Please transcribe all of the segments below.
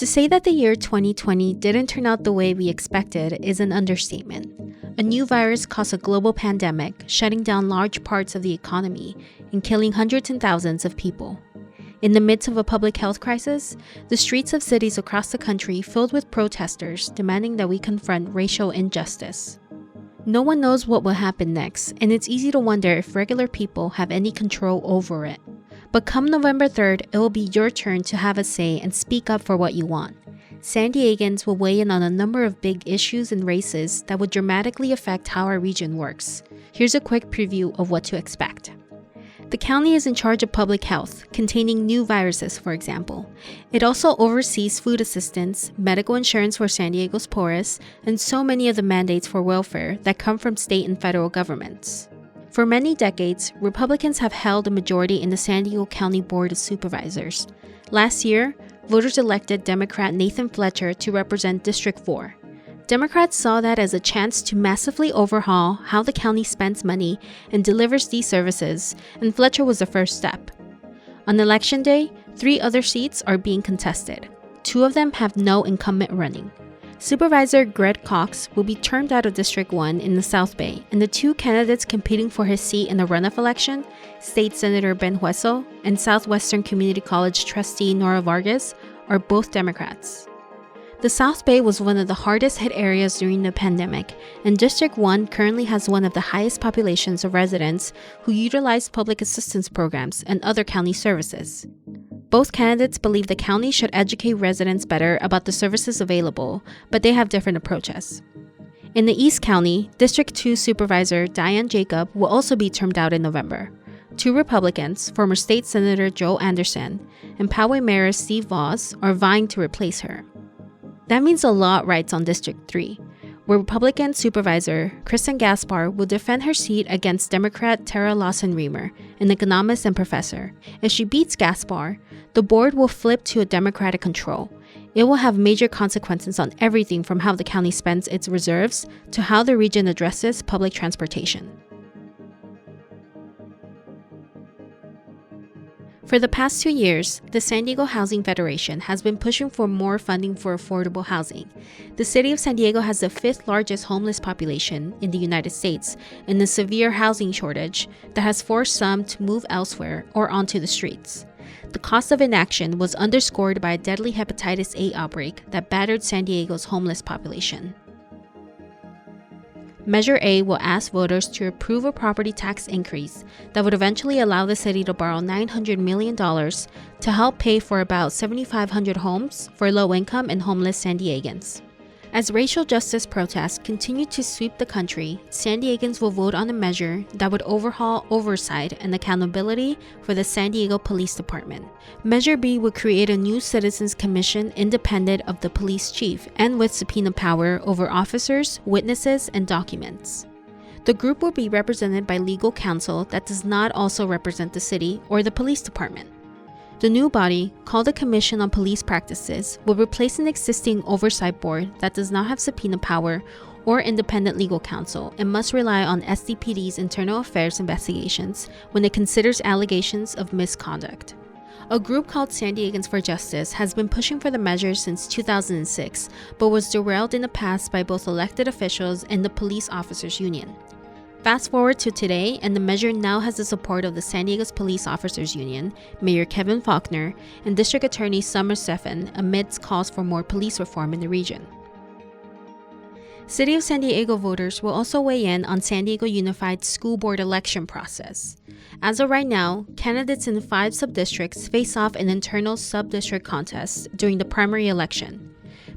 To say that the year 2020 didn't turn out the way we expected is an understatement. A new virus caused a global pandemic, shutting down large parts of the economy and killing hundreds and thousands of people. In the midst of a public health crisis, the streets of cities across the country filled with protesters demanding that we confront racial injustice. No one knows what will happen next, and it's easy to wonder if regular people have any control over it. But come November 3rd, it will be your turn to have a say and speak up for what you want. San Diegans will weigh in on a number of big issues and races that would dramatically affect how our region works. Here's a quick preview of what to expect. The county is in charge of public health, containing new viruses, for example. It also oversees food assistance, medical insurance for San Diego's poorest, and so many of the mandates for welfare that come from state and federal governments. For many decades, Republicans have held a majority in the San Diego County Board of Supervisors. Last year, voters elected Democrat Nathan Fletcher to represent District 4. Democrats saw that as a chance to massively overhaul how the county spends money and delivers these services, and Fletcher was the first step. On Election Day, 3 other seats are being contested. 2 of them have no incumbent running. Supervisor Greg Cox will be termed out of District 1 in the South Bay, and the 2 candidates competing for his seat in the runoff election, State Senator Ben Hueso and Southwestern Community College trustee Nora Vargas, are both Democrats. The South Bay was one of the hardest hit areas during the pandemic, and District 1 currently has one of the highest populations of residents who utilize public assistance programs and other county services. Both candidates believe the county should educate residents better about the services available, but they have different approaches. In the East County, District 2 Supervisor Diane Jacob will also be termed out in November. 2 Republicans, former State Senator Joe Anderson and Poway Mayor Steve Voss, are vying to replace her. That means a lot rides on District 3, where Republican Supervisor Kristen Gaspar will defend her seat against Democrat Tara Lawson-Remer, an economist and professor. If she beats Gaspar, the board will flip to a Democratic control. It will have major consequences on everything from how the county spends its reserves to how the region addresses public transportation. For the past 2 years, the San Diego Housing Federation has been pushing for more funding for affordable housing. The city of San Diego has the 5th largest homeless population in the United States and a severe housing shortage that has forced some to move elsewhere or onto the streets. The cost of inaction was underscored by a deadly hepatitis A outbreak that battered San Diego's homeless population. Measure A will ask voters to approve a property tax increase that would eventually allow the city to borrow $900 million to help pay for about 7,500 homes for low-income and homeless San Diegans. As racial justice protests continue to sweep the country, San Diegans will vote on a measure that would overhaul oversight and accountability for the San Diego Police Department. Measure B would create a new Citizens Commission independent of the police chief and with subpoena power over officers, witnesses, and documents. The group will be represented by legal counsel that does not also represent the city or the police department. The new body, called the Commission on Police Practices, will replace an existing oversight board that does not have subpoena power or independent legal counsel and must rely on SDPD's internal affairs investigations when it considers allegations of misconduct. A group called San Diegans for Justice has been pushing for the measure since 2006, but was derailed in the past by both elected officials and the Police Officers Union. Fast forward to today, and the measure now has the support of the San Diego's Police Officers Union, Mayor Kevin Faulkner, and District Attorney Summer Stephan amidst calls for more police reform in the region. City of San Diego voters will also weigh in on San Diego Unified School Board election process. As of right now, candidates in 5 sub-districts face off in internal sub-district contests during the primary election.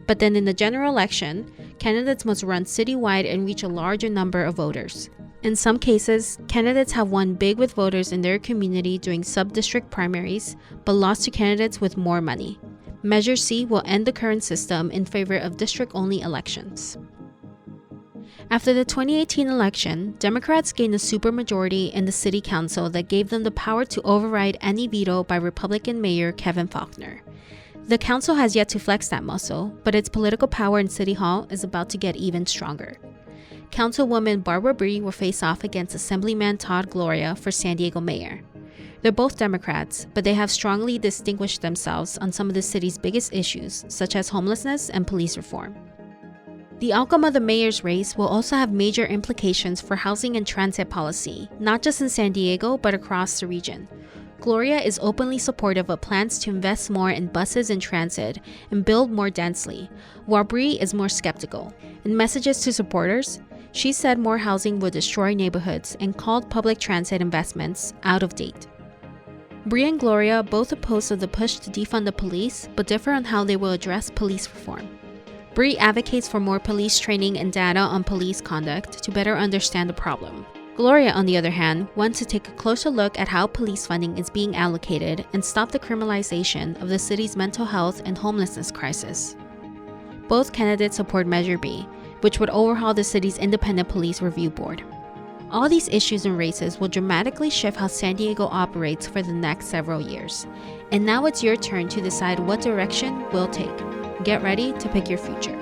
But then in the general election, candidates must run citywide and reach a larger number of voters. In some cases, candidates have won big with voters in their community during sub-district primaries, but lost to candidates with more money. Measure C will end the current system in favor of district-only elections. After the 2018 election, Democrats gained a supermajority in the city council that gave them the power to override any veto by Republican Mayor Kevin Faulkner. The council has yet to flex that muscle, but its political power in City Hall is about to get even stronger. Councilwoman Barbara Bree will face off against Assemblyman Todd Gloria for San Diego mayor. They're both Democrats, but they have strongly distinguished themselves on some of the city's biggest issues, such as homelessness and police reform. The outcome of the mayor's race will also have major implications for housing and transit policy, not just in San Diego, but across the region. Gloria is openly supportive of plans to invest more in buses and transit and build more densely, while Bree is more skeptical. In messages to supporters, she said more housing would destroy neighborhoods and called public transit investments out of date. Bree and Gloria both oppose the push to defund the police, but differ on how they will address police reform. Bree advocates for more police training and data on police conduct to better understand the problem. Gloria, on the other hand, wants to take a closer look at how police funding is being allocated and stop the criminalization of the city's mental health and homelessness crisis. Both candidates support Measure B, which would overhaul the city's independent police review board. All these issues and races will dramatically shift how San Diego operates for the next several years. And now it's your turn to decide what direction we'll take. Get ready to pick your future.